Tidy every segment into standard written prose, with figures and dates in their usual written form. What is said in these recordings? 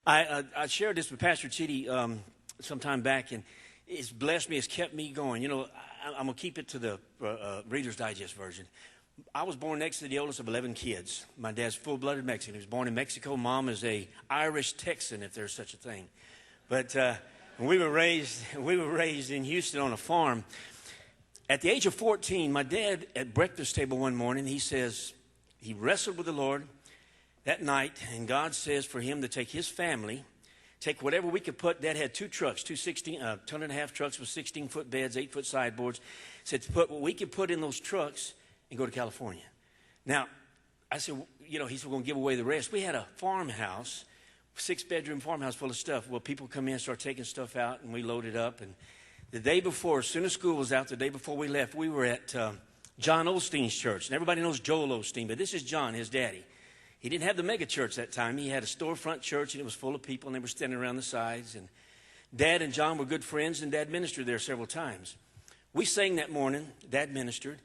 I shared this with Pastor Chitty some time back, and it's blessed me. It's kept me going. You know, I'm going to keep it to the Reader's Digest version. I was born next to the oldest of 11 kids. My dad's full-blooded Mexican. He was born in Mexico. Mom is a Irish Texan, if there's such a thing. But we were raised in Houston on a farm. At the age of 14, my dad at breakfast table one morning, he says he wrestled with the Lord that night, and God says for him to take his family, take whatever we could put. Dad had two trucks, ton and a half trucks with 16-foot beds, 8-foot sideboards. Said to put what we could put in those trucks and go to California. Now, I said, you know, he said, we're going to give away the rest. We had a farmhouse, 6-bedroom farmhouse full of stuff. Well, people come in, start taking stuff out, and we load it up. And the day before, as soon as school was out, the day before we left, we were at John Osteen's church. And everybody knows Joel Osteen, but this is John, his daddy. He didn't have the mega church that time. He had a storefront church, and it was full of people, and they were standing around the sides. And Dad and John were good friends, and Dad ministered there several times. We sang that morning. Dad ministered.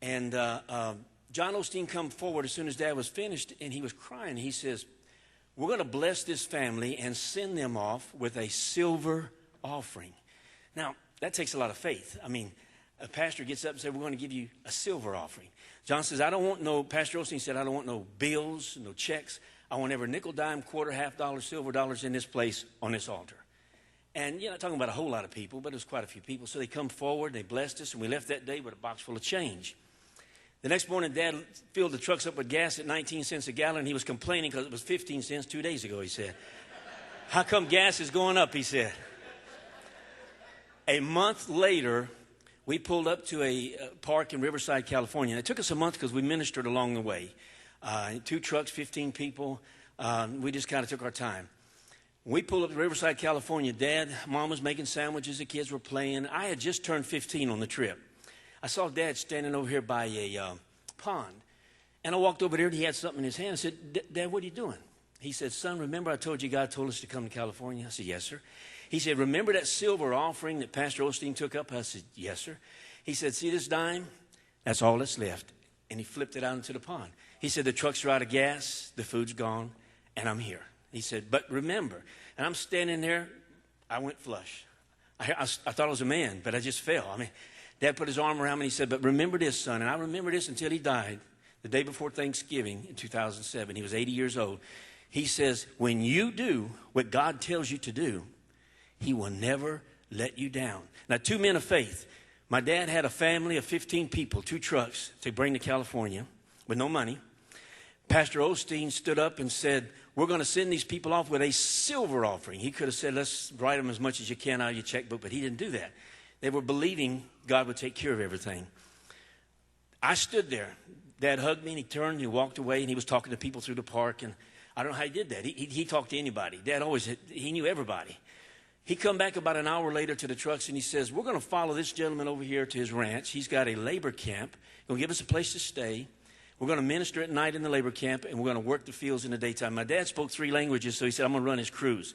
And John Osteen come forward as soon as Dad was finished, and he was crying. He says, we're going to bless this family and send them off with a silver offering. Now, that takes a lot of faith. I mean, a pastor gets up and says, we're going to give you a silver offering. John says, Pastor Osteen said, I don't want no bills, no checks. I want every nickel, dime, quarter, half dollar, silver dollars in this place on this altar. And you're not talking about a whole lot of people, but it was quite a few people. So they come forward, they blessed us, and we left that day with a box full of change. The next morning, Dad filled the trucks up with gas at 19 cents a gallon. He was complaining because it was 15 cents 2 days ago, he said. How come gas is going up, he said. A month later, we pulled up to a park in Riverside, California. And it took us a month because we ministered along the way. 2 trucks, 15 people. We just kind of took our time. We pulled up to Riverside, California. Dad, Mom was making sandwiches. The kids were playing. I had just turned 15 on the trip. I saw Dad standing over here by a pond. And I walked over there, and he had something in his hand. I said, Dad, what are you doing? He said, son, remember I told you God told us to come to California? I said, yes, sir. He said, remember that silver offering that Pastor Osteen took up? I said, yes, sir. He said, see this dime? That's all that's left. And he flipped it out into the pond. He said, the trucks are out of gas, the food's gone, and I'm here. He said, but remember. And I'm standing there. I went flush. I thought I was a man, but I just fell. I mean, Dad put his arm around me and he said, but remember this, son. And I remember this until he died the day before Thanksgiving in 2007. He was 80 years old. He says, when you do what God tells you to do, He will never let you down. Now, 2 men of faith. My dad had a family of 15 people, 2 trucks to bring to California with no money. Pastor Osteen stood up and said, we're going to send these people off with a silver offering. He could have said, let's write them as much as you can out of your checkbook, but he didn't do that. They were believing God would take care of everything. I stood there. Dad hugged me, and he turned, and he walked away, and he was talking to people through the park, and I don't know how he did that. He talked to anybody. Dad he knew everybody. He come back about an hour later to the trucks, and he says, we're going to follow this gentleman over here to his ranch. He's got a labor camp. He's going to give us a place to stay. We're going to minister at night in the labor camp, and we're going to work the fields in the daytime. My dad spoke 3 languages, so he said, I'm going to run his crews.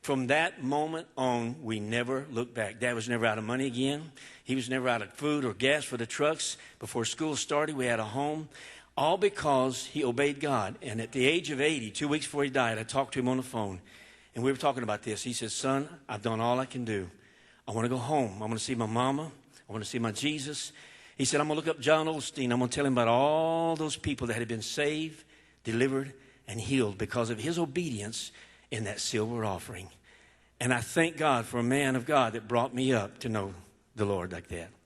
From that moment on, we never looked back. Dad was never out of money again. He was never out of food or gas for the trucks. Before school started, we had a home, all because he obeyed God. And at the age of 80, 2 weeks before he died, I talked to him on the phone. And we were talking about this. He said, son, I've done all I can do. I want to go home. I want to see my mama. I want to see my Jesus. He said, I'm going to look up John Osteen. I'm going to tell him about all those people that had been saved, delivered, and healed because of his obedience in that silver offering. And I thank God for a man of God that brought me up to know the Lord like that.